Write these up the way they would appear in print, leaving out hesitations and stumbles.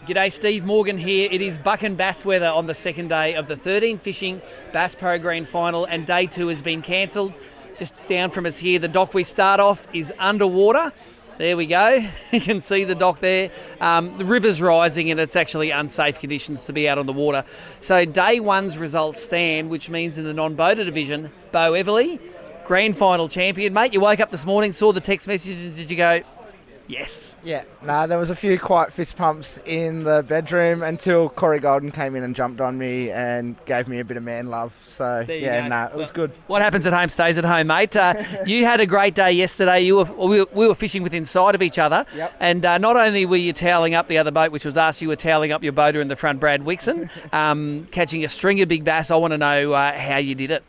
G'day, Steve Morgan here. It is buck and bass weather on the second day of the 13Fishing Bass Pro Grand Final, and day 2 has been cancelled. Just down from us here, the dock we start off is underwater. There we go. You can see the dock there. The river's rising and it's actually unsafe conditions to be out on the water. So day 1's results stand, which means in the non-boater division, Beau Everleigh, grand final champion. Mate, you woke up this morning, saw the text message, and did you go, yes? Yeah, no, there was a few quiet fist pumps in the bedroom until Corey Golden came in and jumped on me and gave me a bit of man love. So, it was good. What happens at home stays at home, mate. You had a great day yesterday. We were fishing within sight of each other. Yep. And not only were you toweling up the other boat, which was us, you were toweling up your boater in the front, Brad Wixon, catching a string of big bass. I want to know how you did it.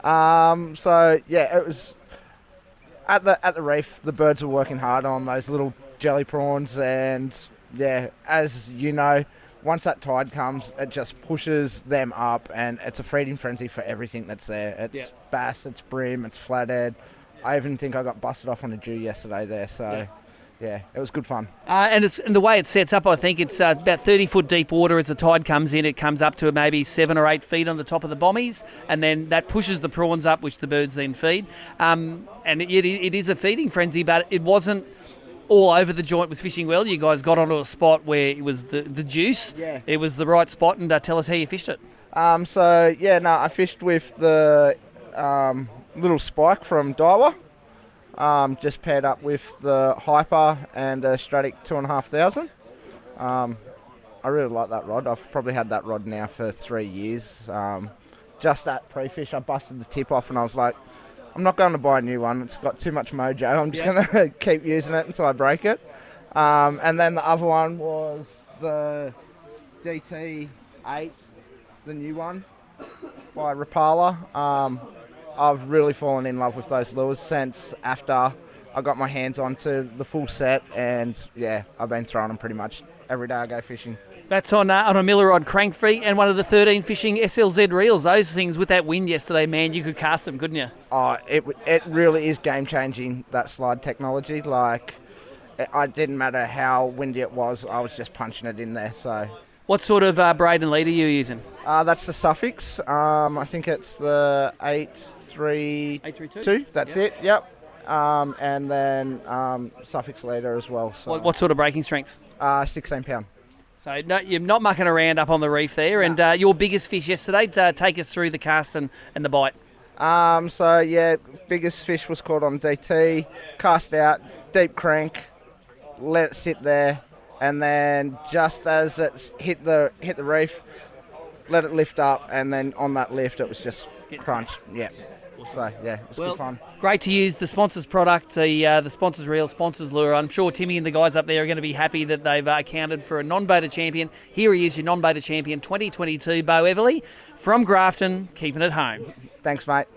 It was at the reef. The birds were working hard on those little jelly prawns, and as you know, once that tide comes, it just pushes them up, and it's a feeding frenzy for everything that's there. It's bass, it's bream, it's flathead. I even think I got busted off on a Jew yesterday there, so it was good fun. And the way it sets up, I think it's about 30 foot deep water. As the tide comes in, it comes up to maybe 7 or 8 feet on the top of the bommies, and then that pushes the prawns up, which the birds then feed. And it is a feeding frenzy, but it wasn't all over the joint. Was fishing well. You guys got onto a spot where it was the juice. Yeah. It was the right spot, and tell us how you fished it. I fished with the little spike from Daiwa. Just paired up with the Hyper and a Stratic 2,500. I really like that rod. I've probably had that rod now for 3 years. Just at pre-fish, I busted the tip off and I was like, I'm not going to buy a new one. It's got too much mojo. I'm just going to keep using it until I break it. And then the other one was the DT8, the new one by Rapala. I've really fallen in love with those lures since after I got my hands onto the full set, and I've been throwing them pretty much every day I go fishing. That's on a Miller rod crank free and one of the 13Fishing SLZ reels. Those things, with that wind yesterday, man, you could cast them, couldn't you? Oh, it really is game changing, that slide technology. Like, it didn't matter how windy it was, I was just punching it in there. So, what sort of braid and lead are you using? That's the Suffix. I think it's the 832. That's it. Yep. And then Suffix leader as well. So. What sort of breaking strengths? 16 pound. So no, you're not mucking around up on the reef there. No. And your biggest fish yesterday, take us through the cast and the bite. Biggest fish was caught on DT, cast out, deep crank, let it sit there, and then just as it's hit the reef, let it lift up, and then on that lift it was just crunched. Yeah. So, it was good fun. Great to use the sponsor's product, the sponsor's reel, sponsor's lure. I'm sure Timmy and the guys up there are going to be happy that they've accounted for a non-boater champion. Here he is, your non-boater champion 2022, Beau Everleigh from Grafton, keeping it home. Thanks, mate.